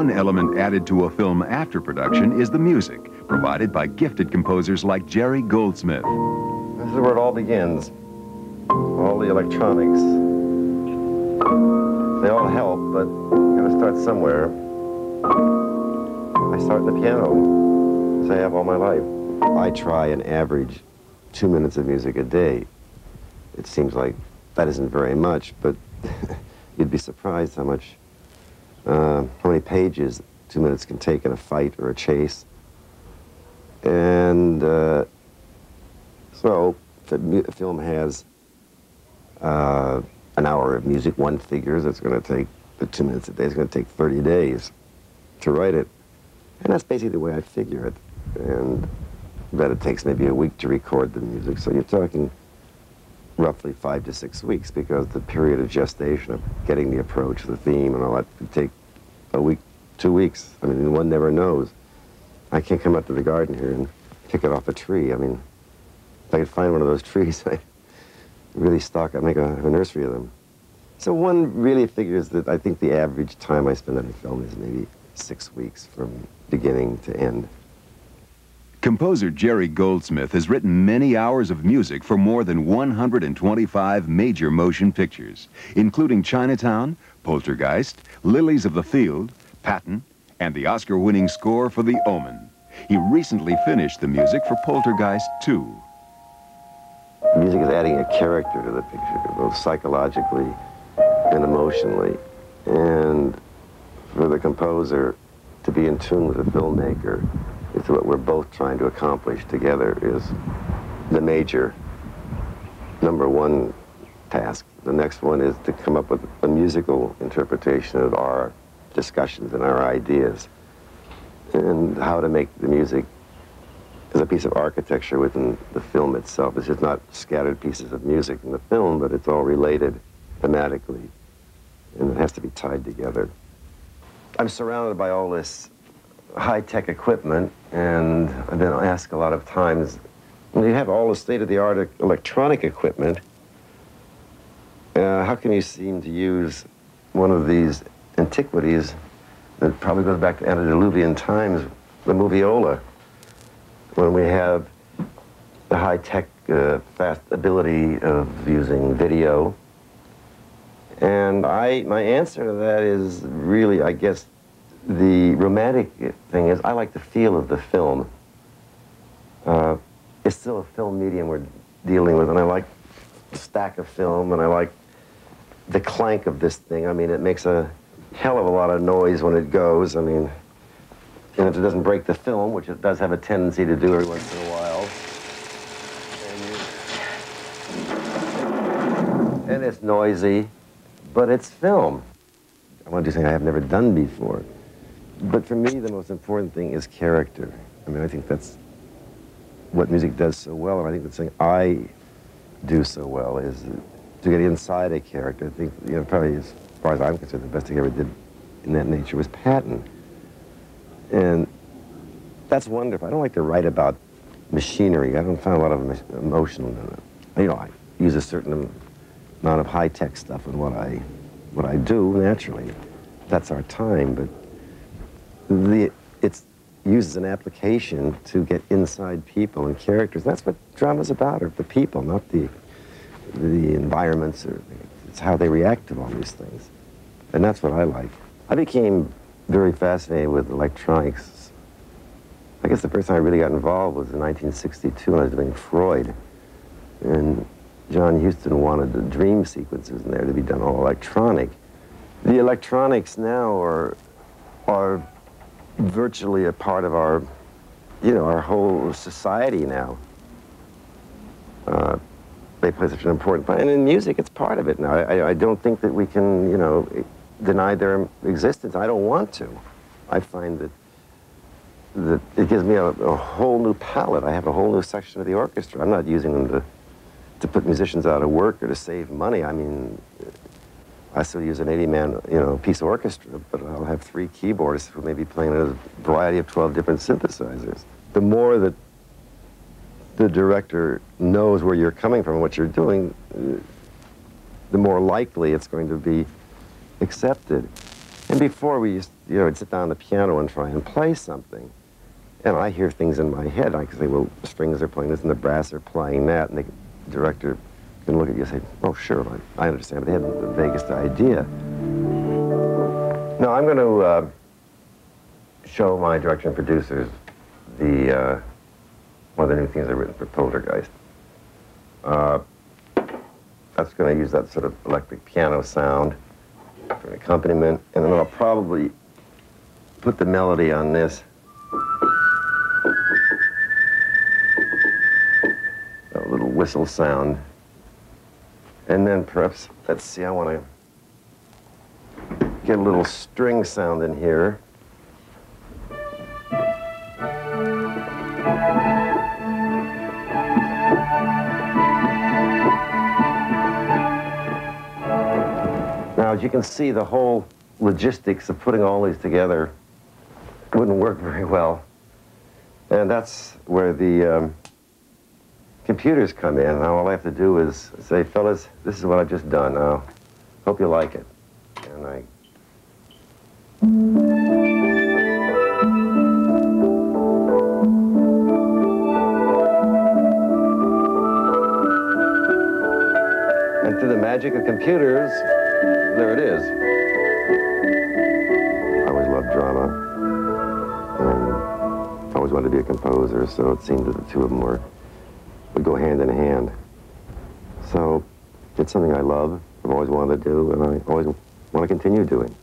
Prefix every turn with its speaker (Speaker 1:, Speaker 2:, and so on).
Speaker 1: One element added to a film after production is the music, provided by gifted composers like Jerry Goldsmith.
Speaker 2: This is where it all begins. All the electronics. They all help, but you gotta start somewhere. I start in the piano, as I have all my life. I try and average 2 minutes of music a day. It seems like that isn't very much, but you'd be surprised how many pages 2 minutes can take in a fight or a chase. And so if a film has an hour of music, one figures it's going to take, the 2 minutes a day is going to take 30 days to write it. And that's basically the way I figure it. And that it takes maybe a week to record the music. So you're talking roughly 5 to 6 weeks, because the period of gestation of getting the approach, the theme, and all that could take a week, 2 weeks. I mean, one never knows. I can't come out to the garden here and pick it off a tree. I mean, if I could find one of those trees, I'd really make a nursery of them. So one really figures that I think the average time I spend on a film is maybe 6 weeks from beginning to end.
Speaker 1: Composer Jerry Goldsmith has written many hours of music for more than 125 major motion pictures, including Chinatown, Poltergeist, Lilies of the Field, Patton, and the Oscar-winning score for The Omen. He recently finished the music for Poltergeist II.
Speaker 2: Music is adding a character to the picture, both psychologically and emotionally. And for the composer to be in tune with the filmmaker, is what we're both trying to accomplish together, is the major #1 task. The next one is to come up with a musical interpretation of our discussions and our ideas, and how to make the music as a piece of architecture within the film itself. It's just not scattered pieces of music in the film, but it's all related thematically, and it has to be tied together. I'm surrounded by all this high-tech equipment, and I've been asked a lot of times, when you have all the state-of-the-art electronic equipment, how can you seem to use one of these antiquities that probably goes back to antediluvian times, the moviola, when we have the high-tech, fast ability of using video? And my answer to that is really, I guess, the romantic thing is I like the feel of the film. It's still a film medium we're dealing with, and I like the stack of film, and I like the clank of this thing. I mean, it makes a hell of a lot of noise when it goes. I mean, and if it doesn't break the film, which it does have a tendency to do every once in a while, and it's noisy, but it's film. I want to do something I have never done before. But for me, the most important thing is character. I mean, I think that's what music does so well, and I think the thing I do so well is to get inside a character. I think, you know, probably as far as I'm concerned, the best thing I ever did in that nature was Patton. And that's wonderful. I don't like to write about machinery. I don't find a lot of emotion in it. You know, I use a certain amount of high-tech stuff in what I do, naturally. That's our time, but it's used as an application to get inside people and characters. That's what drama's about, or the people, not the environments. It's how they react to all these things. And that's what I like. I became very fascinated with electronics. I guess the first time I really got involved was in 1962 when I was doing Freud. And John Huston wanted the dream sequences in there to be done all electronic. The electronics now are virtually a part of our, you know, our whole society now. They play such an important part, and in music, it's part of it now. I don't think that we can, you know, deny their existence. I don't want to. I find that it gives me a whole new palette. I have a whole new section of the orchestra. I'm not using them to put musicians out of work or to save money. I mean, I still use an 80-man, you know, piece of orchestra, but I'll have 3 keyboardists who may be playing a variety of 12 different synthesizers. The more that the director knows where you're coming from and what you're doing, the more likely it's going to be accepted. And before we used, I'd sit down on the piano and try and play something. And I hear things in my head. I can say, well, the strings are playing this and the brass are playing that. And the director can look at you and say, oh, sure, I understand. But they hadn't the vaguest idea. Now, I'm going to show my director and producers one of the new themes I've written for Poltergeist. That's going to use that sort of electric piano sound for an accompaniment, and then I'll probably put the melody on this. A little whistle sound. And then perhaps, let's see, I want to get a little string sound in here. Now, as you can see, the whole logistics of putting all these together wouldn't work very well. And that's where the computers come in. Now, all I have to do is say, fellas, this is what I've just done. Now, hope you like it. And through the magic of computers, there it is. I always loved drama, and I always wanted to be a composer, so it seemed that the two of them would go hand in hand. So it's something I love, I've always wanted to do, and I always want to continue doing.